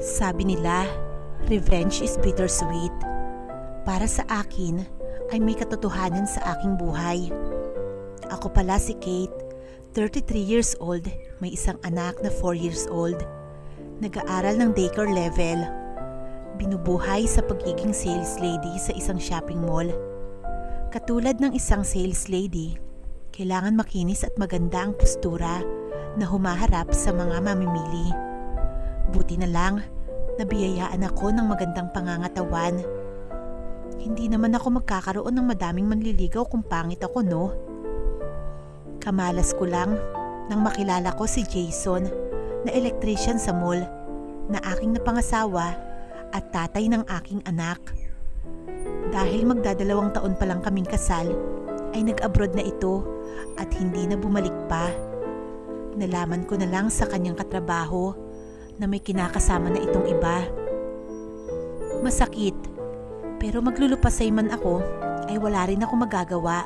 Sabi nila, revenge is bittersweet. Para sa akin ay may katotohanan sa aking buhay. Ako pala si Kate, 33 years old, may isang anak na 4 years old. Nag-aaral ng daycare level. Binubuhay sa pagiging sales lady sa isang shopping mall. Katulad ng isang sales lady, kailangan makinis at maganda ang postura na humaharap sa mga mamimili. Buti na lang, nabiyayaan ako ng magandang pangangatawan. Hindi naman ako magkakaroon ng madaming manliligaw kung pangit ako, no? Kamalas ko lang nang makilala ko si Jason na electrician sa mall na aking napangasawa at tatay ng aking anak. Dahil magdadalawang taon pa lang kaming kasal, ay nag-abroad na ito at hindi na bumalik pa. Nalaman ko na lang sa kanyang katrabaho na may kinakasama na itong iba. Masakit, pero maglulupasay man ako ay wala rin ako magagawa.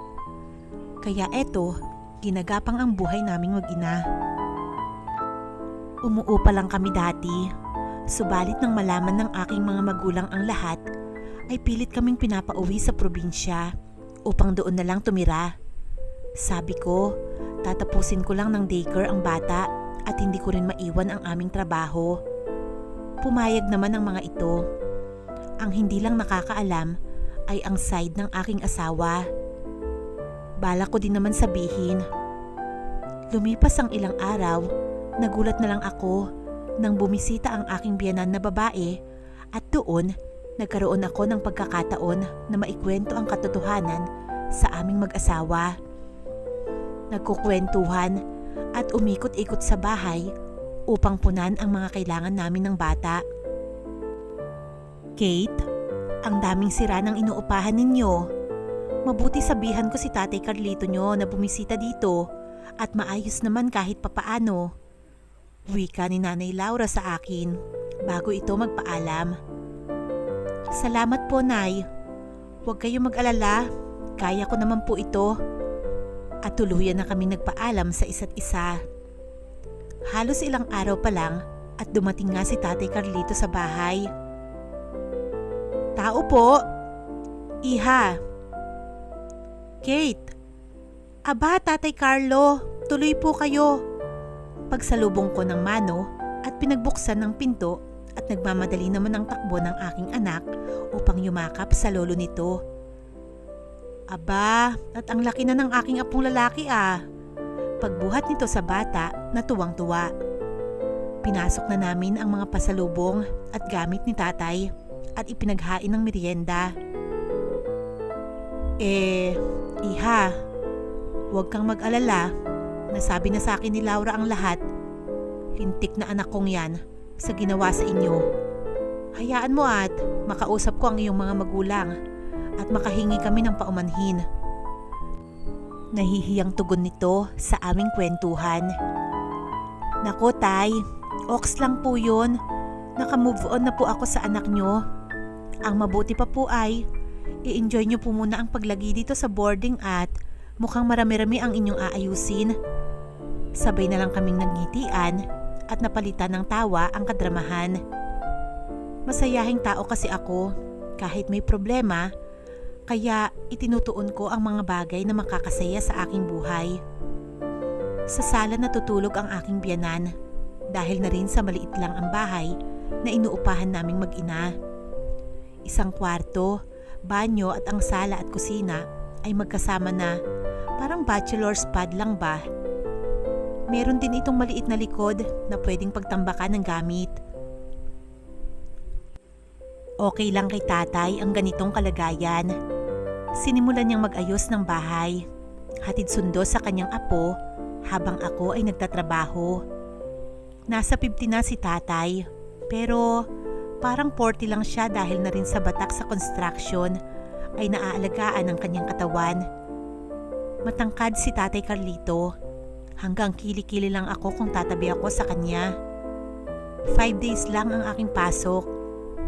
Kaya eto, ginagapang ang buhay naming mag-ina. Umuupa lang kami dati, subalit nang malaman ng aking mga magulang ang lahat, ay pilit kaming pinapauwi sa probinsya upang doon na lang tumira. Sabi ko, tatapusin ko lang ng daycare ang bata at hindi ko rin maiwan ang aming trabaho. Pumayag naman ang mga ito. Ang hindi lang nakakaalam ay ang side ng aking asawa. Balak ko din naman sabihin. Lumipas ang ilang araw, nagulat na lang ako nang bumisita ang aking biyenan na babae at doon nagkaroon ako ng pagkakataon na maikwento ang katotohanan sa aming mag-asawa. Nagkukwentuhan at umikot-ikot sa bahay upang punan ang mga kailangan namin ng bata. Kate, ang daming sira ng inuupahan ninyo. Mabuti sabihan ko si Tatay Carlito nyo na bumisita dito at maayos naman kahit papaano. Wika ni Nanay Laura sa akin bago ito magpaalam. Salamat po, Nay. Huwag kayong mag-alala, kaya ko naman po ito. At tuluyan na kami nagpaalam sa isa't isa. Halos ilang araw pa lang at dumating nga si Tatay Carlito sa bahay. Tao po. Iha. Kate. Aba, Tatay Carlo, tuloy po kayo. Pagsalubong ko ng mano at pinagbuksan ng pinto at nagmamadali naman ang takbo ng aking anak upang yumakap sa lolo nito. Aba, at ang laki na ng aking apong lalaki ah. Pagbuhat nito sa bata, natuwang-tuwa. Pinasok na namin ang mga pasalubong at gamit ni tatay at ipinaghain ng merienda. Iha, huwag kang mag-alala. Nasabi na sa akin ni Laura ang lahat. Lintik na anak kong yan sa ginawa sa inyo. Hayaan mo at makausap ko ang iyong mga magulang at makahingi kami ng paumanhin. Nahihiyang tugon nito sa aming kwentuhan. Nako tay, oks lang po yun. Naka-move on na po ako sa anak nyo. Ang mabuti pa po ay, i-enjoy nyo po muna ang paglagi dito sa boarding at mukhang marami-rami ang inyong aayusin. Sabay na lang kaming nagngitian at napalitan ng tawa ang kadramahan. Masayahing tao kasi ako kahit may problema. Kaya itinutuon ko ang mga bagay na makakasaya sa aking buhay. Sa sala natutulog ang aking biyanan dahil na rin sa maliit lang ang bahay na inuupahan naming mag-ina. Isang kwarto, banyo at ang sala at kusina ay magkasama na parang bachelor's pad lang ba. Meron din itong maliit na likod na pwedeng pagtambakan ng gamit. Okay lang kay tatay ang ganitong kalagayan. Sinimulan niyang mag-ayos ng bahay. Hatid sundo sa kanyang apo habang ako ay nagtatrabaho. Nasa 50 na si tatay, pero parang 40 lang siya dahil na rin sa batak sa construction ay naaalagaan ang kanyang katawan. Matangkad si Tatay Carlito. Hanggang kilikili lang ako kung tatabi ako sa kanya. 5 days lang ang aking pasok.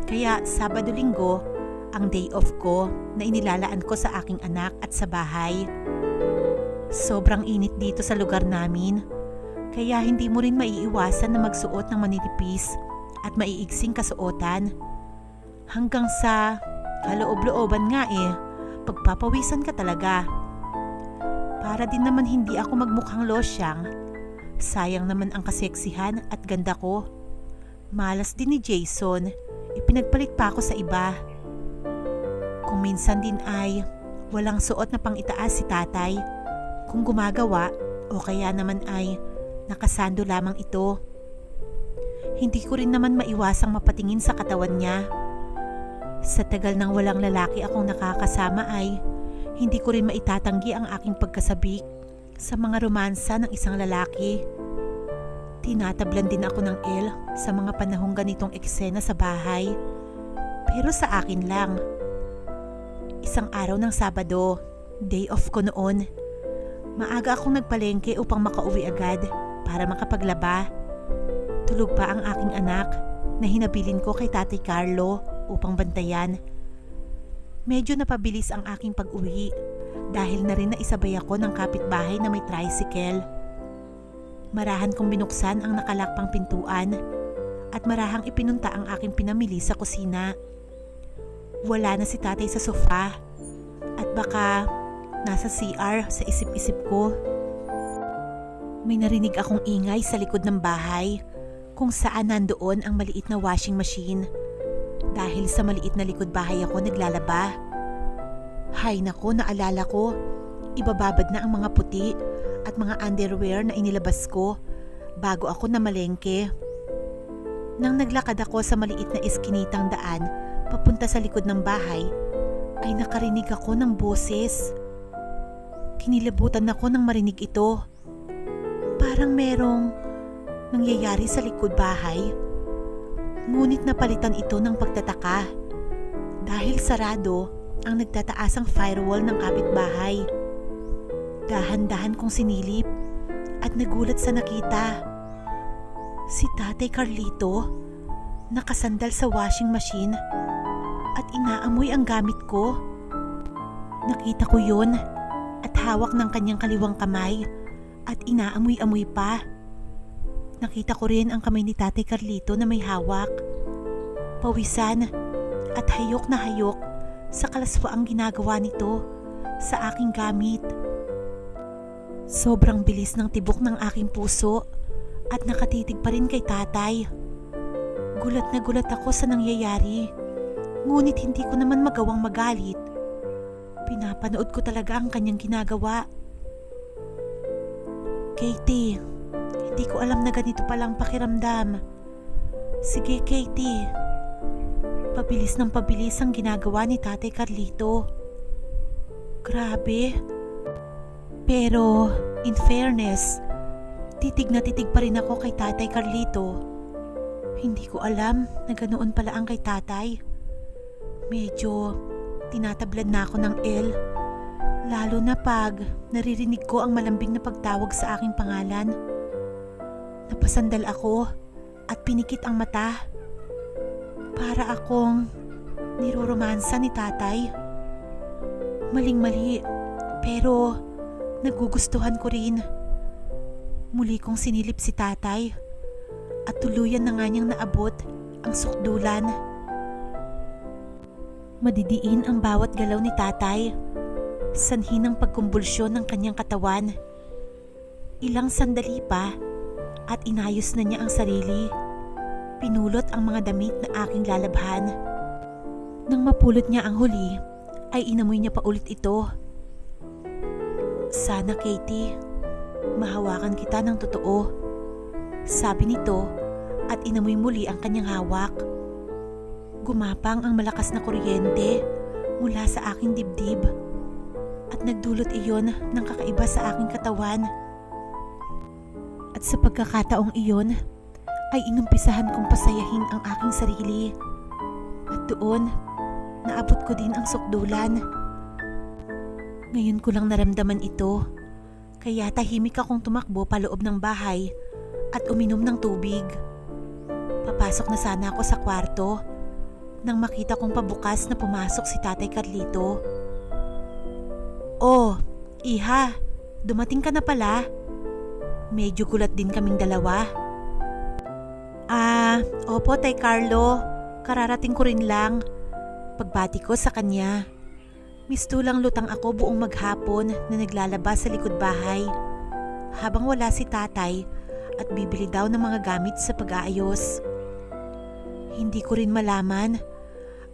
Kaya Sabado-Linggo ang day off ko na inilalaan ko sa aking anak at sa bahay. Sobrang init dito sa lugar namin, kaya hindi mo rin maiiwasan na magsuot ng manitipis at maiigsing kasuotan. Hanggang sa kaloob-looban nga pagpapawisan ka talaga. Para din naman hindi ako magmukhang losyang, sayang naman ang kaseksihan at ganda ko. Malas din ni Jason, ipinagpalit pa ako sa iba. Kung minsan din ay walang suot na pang-itaas si tatay, kung gumagawa o kaya naman ay nakasando lamang ito. Hindi ko rin naman maiwasang mapatingin sa katawan niya. Sa tagal ng walang lalaki akong nakakasama ay hindi ko rin maitatanggi ang aking pagkasabik sa mga romansa ng isang lalaki. Tinatablan din ako ng L sa mga panahong ganitong eksena sa bahay. Pero sa akin lang. Isang araw ng Sabado, day off ko noon. Maaga akong nagpalengke upang makauwi agad para makapaglaba. Tulog pa ang aking anak na hinabilin ko kay Tatay Carlo upang bantayan. Medyo napabilis ang aking pag-uwi dahil na rin naisabay ako ng kapitbahay na may tricycle. Marahan kong binuksan ang nakalakpang pintuan at marahang ipinunta ang aking pinamili sa kusina. Wala na si tatay sa sofa at baka nasa CR sa isip-isip ko. May narinig akong ingay sa likod ng bahay kung saan nandoon ang maliit na washing machine. Dahil sa maliit na likod bahay ako naglalaba. Hay nako, naalala ko, ibababad na ang mga puti at mga underwear na inilabas ko bago ako namalengke. Nang naglakad ako sa maliit na eskinitang daan papunta sa likod ng bahay, ay nakarinig ako ng boses. Kinilabutan ako nang marinig ito. Parang merong nangyayari sa likod bahay. Ngunit napalitan ito ng pagtataka dahil sarado ang nagtataasang firewall ng kapitbahay. Dahan-dahan kong sinilip at nagulat sa nakita. Si Tatay Carlito nakasandal sa washing machine at inaamoy ang gamit ko. Nakita ko yun at hawak ng kanyang kaliwang kamay at inaamoy-amoy pa. Nakita ko rin ang kamay ni Tatay Carlito na may hawak. Pawisan at hayok na hayok sa kalaswaang ginagawa nito sa aking gamit. Sobrang bilis ng tibok ng aking puso at nakatitig pa rin kay tatay. Gulat na gulat ako sa nangyayari, ngunit hindi ko naman magawang magalit. Pinapanood ko talaga ang kanyang ginagawa. Katie, hindi ko alam na ganito palang pakiramdam. Sige Katie. Pabilis ng pabilis ang ginagawa ni Tatay Carlito. Grabe. Pero, in fairness, titig na titig pa rin ako kay Tatay Carlito. Hindi ko alam na ganoon pala ang kay tatay. Medyo tinatablan na ako ng L. Lalo na pag naririnig ko ang malambing na pagtawag sa aking pangalan. Napasandal ako at pinikit ang mata. Para akong niroromansa ni tatay. Maling-mali, pero nagugustuhan ko rin. Muli kong sinilip si tatay at tuluyan na nga niyang naabot ang sukdulan. Madidiin ang bawat galaw ni tatay, sanhi ng pagkumbulsyon ng kanyang katawan. Ilang sandali pa at inayos na niya ang sarili. Pinulot ang mga damit na aking lalabhan. Nang mapulot niya ang huli, ay inamoy niya pa ulit ito. Sana Katie, mahawakan kita ng totoo, sabi nito at inamoy muli ang kanyang hawak. Gumapang ang malakas na kuryente mula sa aking dibdib at nagdulot iyon ng kakaiba sa aking katawan. At sa pagkakataong iyon ay inumpisahan kong pasayahin ang aking sarili. At doon, naabot ko din ang sukdulan. Ngayon ko lang naramdaman ito, kaya tahimik akong tumakbo paloob ng bahay at uminom ng tubig. Papasok na sana ako sa kwarto nang makita kong pabukas na pumasok si Tatay Carlito. Oh, iha, dumating ka na pala. Medyo gulat din kaming dalawa. Opo, Tay Carlo. Kararating ko rin lang. Pagbati ko sa kanya. Mistulang lutang ako buong maghapon na naglalaba sa likod bahay. Habang wala si tatay at bibili daw ng mga gamit sa pag-aayos. Hindi ko rin malaman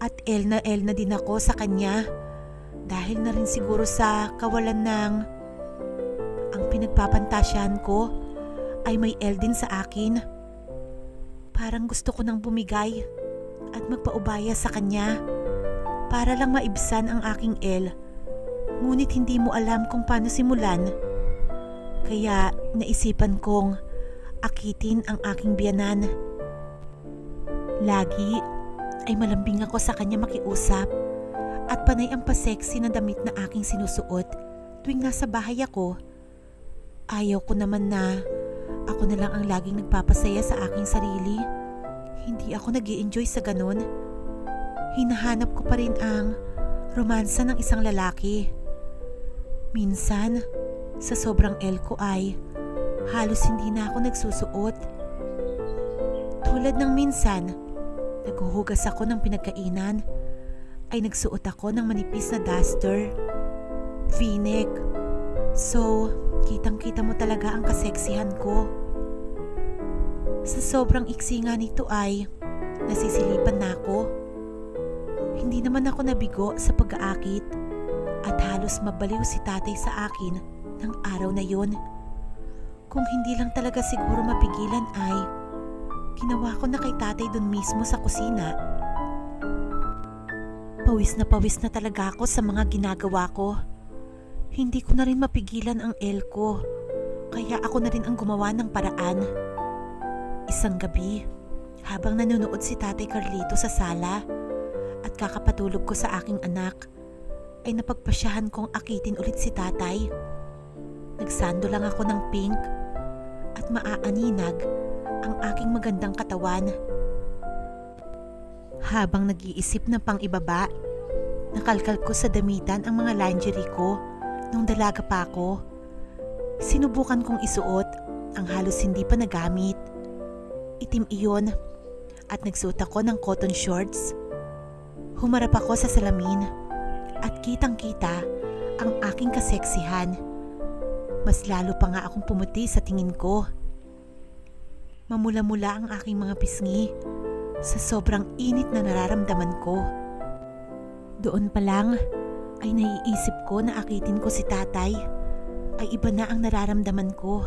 at el na din ako sa kanya. Dahil na rin siguro sa kawalan ng... Ang pinagpapantasyahan ko ay may L din sa akin. Parang gusto ko nang bumigay at magpaubaya sa kanya para lang maibsan ang aking L. Ngunit hindi mo alam kung paano simulan. Kaya naisipan kong akitin ang aking biyanan. Lagi ay malambing ako sa kanya makiusap at panay ang paseksi na damit na aking sinusuot tuwing nasa bahay ako. Ayaw ko naman na ako na lang ang laging nagpapasaya sa aking sarili. Hindi ako nag-i-enjoy sa ganun. Hinahanap ko pa rin ang romansa ng isang lalaki. Minsan, sa sobrang L ko ay halos hindi na ako nagsusuot. Tulad ng minsan, naghuhugas ako ng pinagkainan, ay nagsuot ako ng manipis na duster, v-neck. So, kitang-kita mo talaga ang kaseksihan ko. Sa sobrang iksi nga nito ay nasisilipan na ako. Hindi naman ako nabigo sa pag-aakit at halos mabaliw si tatay sa akin ng araw na yun. Kung hindi lang talaga siguro mapigilan ay ginawa ko na kay tatay dun mismo sa kusina. Pawis na talaga ako sa mga ginagawa ko. Hindi ko na rin mapigilan ang L ko, kaya ako na rin ang gumawa ng paraan. Isang gabi, habang nanonood si Tatay Carlito sa sala at kakapatulog ko sa aking anak, ay napagpasyahan kong akitin ulit si tatay. Nagsando lang ako ng pink at maaaninag ang aking magandang katawan. Habang nag-iisip na pang ibaba, nakalkal ko sa damitan ang mga lingerie ko nung dalaga pa ako. Sinubukan kong isuot ang halos hindi pa nagamit. Itim iyon at nagsuot ako ng cotton shorts. Humarap ako sa salamin at kitang-kita ang aking kaseksihan. Mas lalo pa nga akong pumuti sa tingin ko. Mamula-mula ang aking mga pisngi sa sobrang init na nararamdaman ko. Doon pa lang ay naiisip ko na akitin ko si tatay, ay iba na ang nararamdaman ko.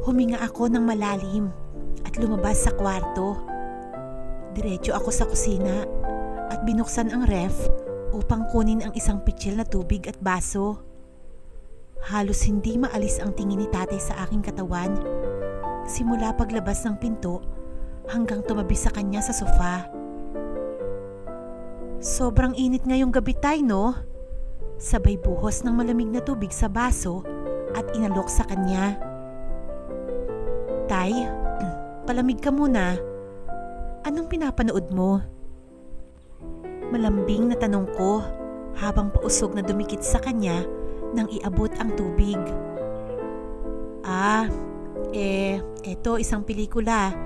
Huminga ako ng malalim at lumabas sa kwarto. Diretso ako sa kusina at binuksan ang ref upang kunin ang isang pitsil na tubig at baso. Halos hindi maalis ang tingin ni tatay sa aking katawan. Simula paglabas ng pinto hanggang tumabi sa kanya sa sofa. Sobrang init ngayong gabi, tay, no? Sabay buhos ng malamig na tubig sa baso at inalok sa kanya. Tay, palamig ka muna. Anong pinapanood mo? Malambing na tanong ko habang pausog na dumikit sa kanya nang iabot ang tubig. Eto isang pelikula.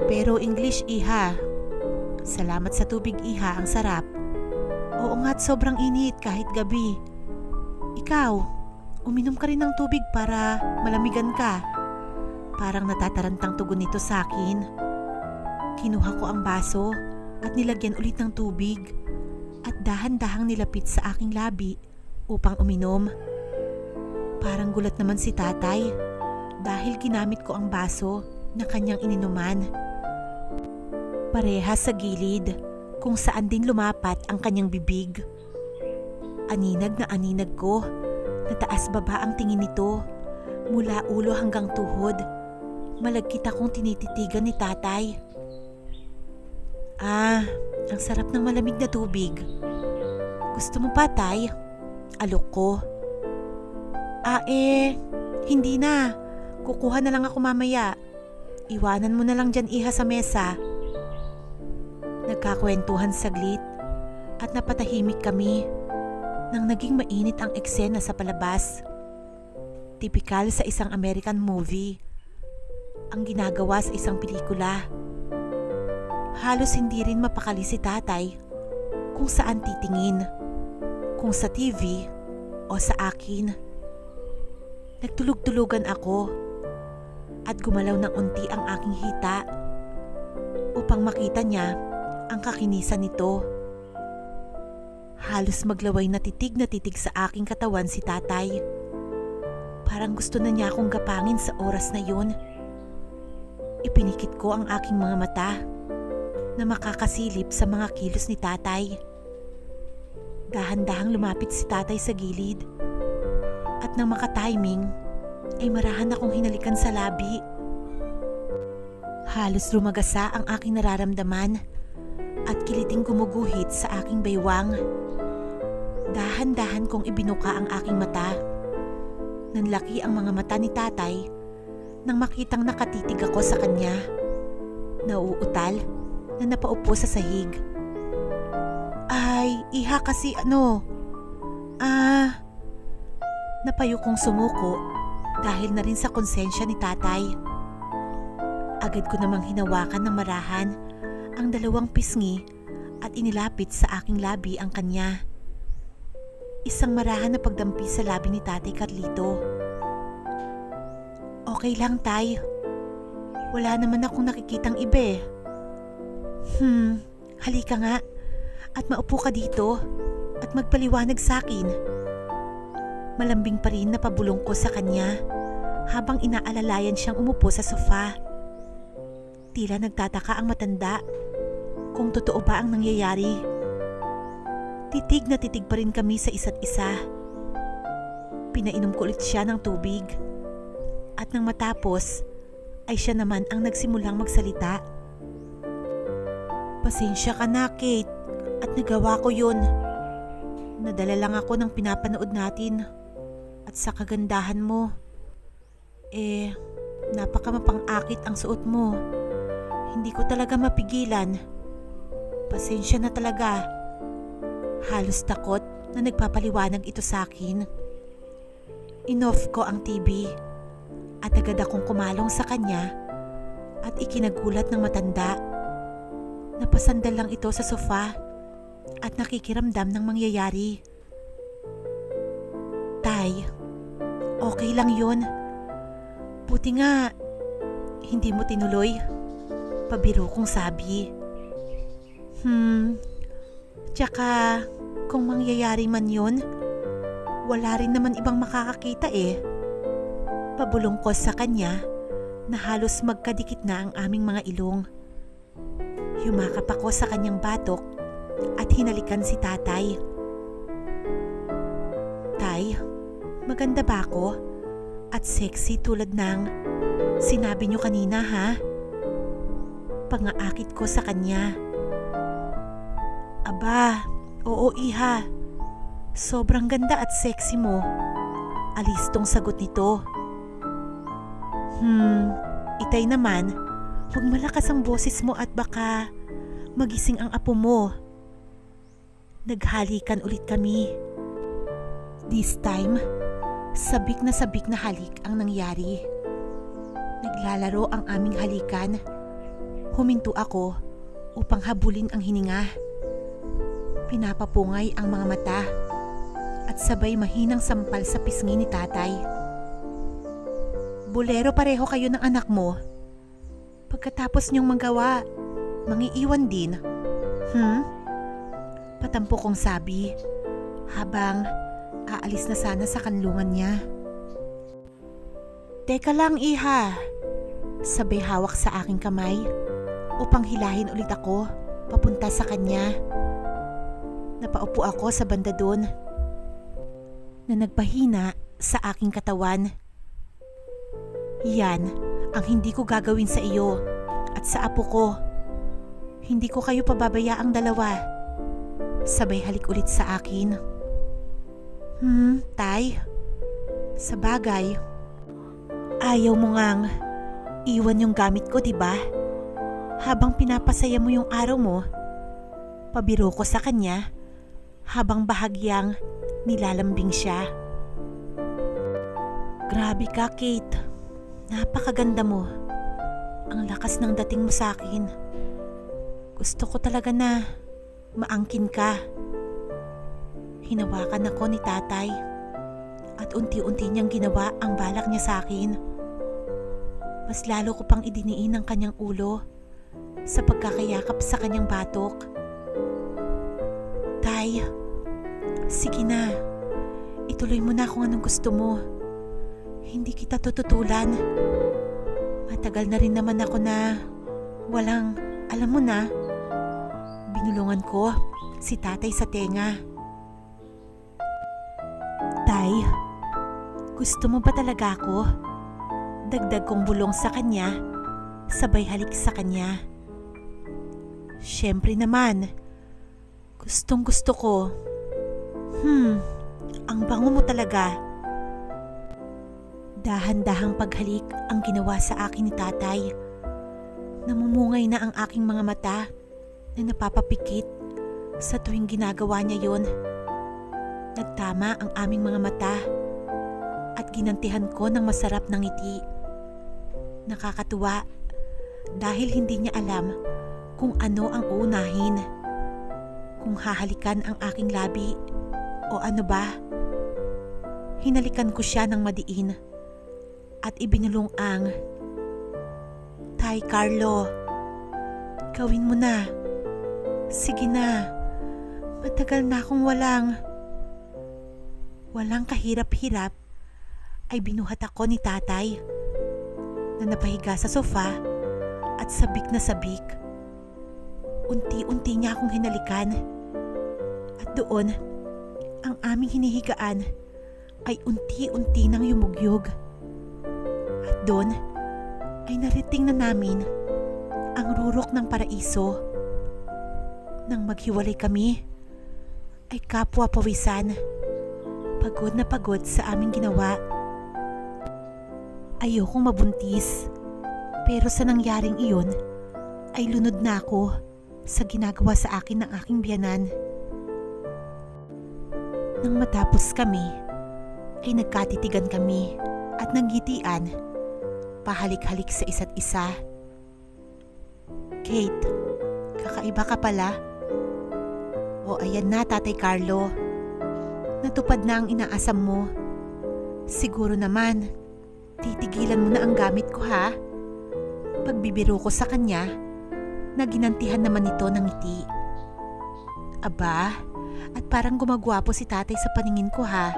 Pero English, iha. Salamat sa tubig, iha, ang sarap. Oo nga't sobrang init kahit gabi. Ikaw, uminom ka rin ng tubig para malamigan ka. Parang natatarantang tugon nito sa akin. Kinuha ko ang baso at nilagyan ulit ng tubig at dahan-dahang nilapit sa aking labi upang uminom. Parang gulat naman si tatay dahil ginamit ko ang baso na kanyang ininuman. Parehas sa gilid kung saan din lumapat ang kanyang bibig. Aninag na aninag ko, nataas baba ang tingin nito, mula ulo hanggang tuhod. Malagkit akong tinititigan ni tatay. Ang sarap ng malamig na tubig. Gusto mo pa, tay? Alok ko. Hindi na. Kukuha na lang ako mamaya. Iwanan mo na lang dyan, iha, sa mesa. Nagkakwentuhan saglit at napatahimik kami nang naging mainit ang eksena sa palabas. Tipikal sa isang American movie ang ginagawa sa isang pelikula. Halos hindi rin mapakali si tatay kung saan titingin, kung sa TV o sa akin. Nagtulog-tulugan ako at gumalaw ng unti ang aking hita upang makita niya ang kakinisan nito. Halos maglaway na titig sa aking katawan si tatay. Parang gusto na niya akong gapangin sa oras na yun. Ipinikit ko ang aking mga mata na makakasilip sa mga kilos ni tatay. Dahan-dahang lumapit si tatay sa gilid at nang makatiming ay marahan akong hinalikan sa labi. Halos lumagasa ang aking nararamdaman at kiliting gumuguhit sa aking baywang. Dahan-dahan kong ibinuka ang aking mata. Nanlaki ang mga mata ni tatay nang makitang nakatitig ako sa kanya. Nauutal na napaupo sa sahig. Ay, iha kasi napayo kong sumuko dahil na rin sa konsensya ni tatay. Agad ko namang hinawakan ng marahan ang dalawang pisngi at inilapit sa aking labi ang kanya. Isang marahan na pagdampi sa labi ni Tatay Carlito. Okay lang, tay. Wala naman akong nakikitang iba eh. Halika nga at maupo ka dito at magpaliwanag sa akin. Malambing pa rin na pabulong ko sa kanya habang inaalalayan siyang umupo sa sofa. Tila nagtataka ang matanda kung totoo ba ang nangyayari. Titig na titig pa rin kami sa isa't isa. Pinainom ko ulit siya ng tubig. At nang matapos, ay siya naman ang nagsimulang magsalita. Pasensya ka na, Kate, at nagawa ko yun. Nadala lang ako ng pinapanood natin at sa kagandahan mo. Napakamapang-akit ang suot mo. Hindi ko talaga mapigilan. Pasensya na talaga. Halos takot na nagpapaliwanag ito sa akin. Inoff ko ang TV at agad akong kumalong sa kanya at ikinagulat ng matanda. Napasandal lang ito sa sofa at nakikiramdam ng mangyayari. Tay, okay lang yun. Buti nga, hindi mo tinuloy. Pabiro kong sabi. Tsaka, kung mangyayari man yun, wala rin naman ibang makakakita eh. Pabulong ko sa kanya na halos magkadikit na ang aming mga ilong. Yumakap ako sa kanyang batok at hinalikan si tatay. Tay, maganda ba ako? At sexy tulad ng sinabi niyo kanina, ha? Pangaakit ko sa kanya. Aba, oo iha. Sobrang ganda at sexy mo. Alistong sagot nito. Itay naman, huwag malakas ang boses mo at baka magising ang apo mo. Naghalikan ulit kami. This time, sabik na halik ang nangyari. Naglalaro ang aming halikan. Huminto ako upang habulin ang hininga. Pinapapungay ang mga mata at sabay mahinang sampal sa pisngi ni tatay. Bolero pareho kayo ng anak mo. Pagkatapos niyong magawa, mangiiwan din. Patampo kong sabi habang aalis na sana sa kanlungan niya. Teka lang iha. Sabay hawak sa aking kamay upang hilahin ulit ako papunta sa kanya. Napaupo ako sa banda doon na nagpahina sa aking katawan. Yan ang hindi ko gagawin sa iyo at sa apo ko. Hindi ko kayo pababayaang dalawa. Sabay halik ulit sa akin. Tay? Sa bagay, ayaw mo ngang iwan yung gamit ko, diba? Habang pinapasaya mo yung araw mo, pabiro ko sa kanya habang bahagyang nilalambing siya. Grabe ka, Kate. Napakaganda mo. Ang lakas ng dating mo sa akin. Gusto ko talaga na maangkin ka. Hinawakan ako ni tatay at unti-unti niyang ginawa ang balak niya sa akin. Mas lalo ko pang idiniin ang kanyang ulo sa pagkakayakap sa kanyang batok. Tay, sige na. Ituloy mo na kung anong gusto mo. Hindi kita tututulan. Matagal na rin naman ako na walang, alam mo na. Binulungan ko si tatay sa tenga. Tay, gusto mo ba talaga ako? Dagdag kong bulong sa kanya, sabay halik sa kanya. Siyempre naman, gustong gusto ko. Ang bango mo talaga. Dahan-dahang paghalik ang ginawa sa akin ni tatay. Namumungay na ang aking mga mata na napapapikit sa tuwing ginagawa niya yon. Nagtama ang aming mga mata at ginantihan ko ng masarap na ngiti. Nakakatuwa dahil hindi niya alam kung ano ang uunahin. Kung hahalikan ang aking labi o ano ba. Hinalikan ko siya ng madiin at ibinulong ang, Tay Carlo, gawin mo na. Sige na. Matagal na akong walang kahirap-hirap ay binuhat ako ni tatay na napahiga sa sofa at sabik na sabik. Unti-unti niya akong hinalikan at doon ang aming hinihigaan ay unti-unti nang yumugyog. At doon ay nariting na namin ang rurok ng paraiso. Nang maghiwalay kami ay kapwa pawisan. Pagod na pagod sa aming ginawa. Ayokong mabuntis, pero sa nangyaring iyon ay lunod na ako sa ginagawa sa akin ng aking biyanan. Nang matapos kami, ay nagkatitigan kami at nanggitian, pahalik-halik sa isa't isa. Kate, kakaiba ka pala. O ayan na, Tatay Carlo. Natupad na ang inaasam mo. Siguro naman, titigilan mo na ang gamit ko ha? Pagbibiro ko sa kanya, naginantihan naman ito ng ngiti. Aba, at parang gumagwapo si tatay sa paningin ko ha.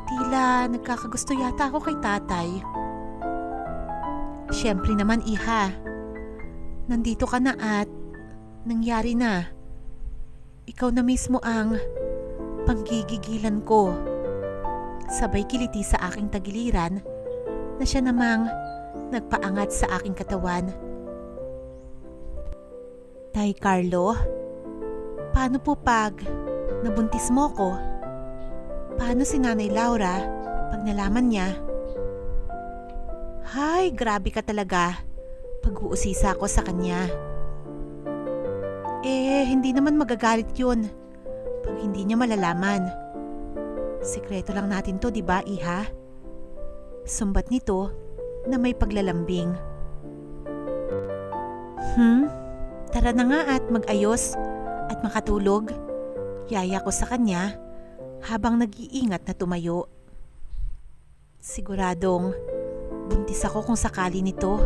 Tila nagkakagusto yata ako kay tatay. Siyempre naman iha, nandito ka na at nangyari na. Ikaw na mismo ang panggigigilan ko. Sabay kiliti sa aking tagiliran na siya namang nagpaangat sa aking katawan. Tay Carlo, paano po pag nabuntis mo ko? Paano si Nanay Laura pag nalaman niya? Hay, grabe ka talaga. Pag-uusisa ko sa kanya. Hindi naman magagalit yun pag hindi niya malalaman. Sikreto lang natin to, di ba, iha? Sumbat nito na may paglalambing. Tara na nga at mag-ayos at makatulog. Yaya ko sa kanya habang nag-iingat na tumayo. Siguradong buntis ako kung sakali nito.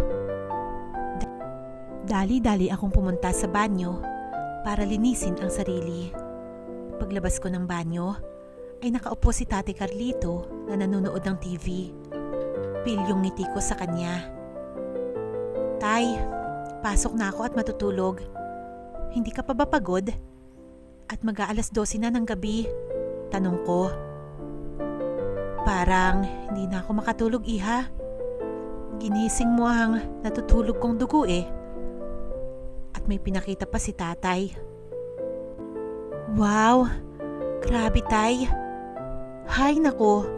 Dali-dali akong pumunta sa banyo para linisin ang sarili. Paglabas ko ng banyo, ay nakaupo si Tate Carlito na nanonood ng TV. Pilyong ngiti ko sa kanya. Tay, pasok na ako at matutulog. Hindi ka pa ba pagod? At mag-aalas 12 na ng gabi. Tanong ko. Parang hindi na ako makatulog, iha. Ginising mo ang natutulog kong dugo eh. At may pinakita pa si tatay. Wow, grabe tay. Hay nako,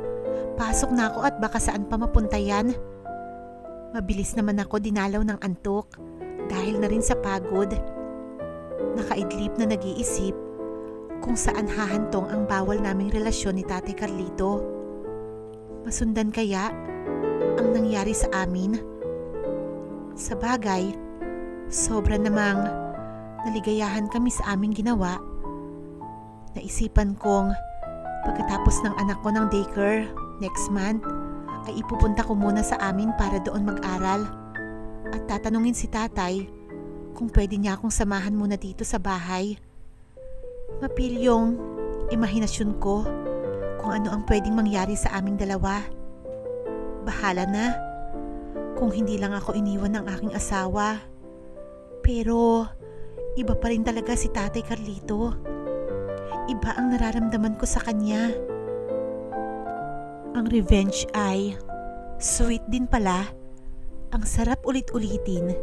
pasok na ako at baka saan pa mapunta yan. Mabilis naman ako dinalaw ng antok dahil na rin sa pagod. Nakaidlip na nag-iisip kung saan hahantong ang bawal naming relasyon ni Tate Carlito. Masundan kaya ang nangyari sa amin? Sa bagay, sobra namang naligayahan kami sa aming ginawa. Naisipan kong pagkatapos ng anak ko ng daycare next month ay ipupunta ko muna sa amin para doon mag-aral at tatanungin si tatay kung pwede niya akong samahan muna dito sa bahay. Mapil yung imahinasyon ko kung ano ang pwedeng mangyari sa aming dalawa. Bahala na kung hindi lang ako iniwan ng aking asawa. Pero iba pa rin talaga si Tatay Carlito. Iba ang nararamdaman ko sa kanya. Ang revenge ay sweet din pala. Ang sarap ulit-ulitin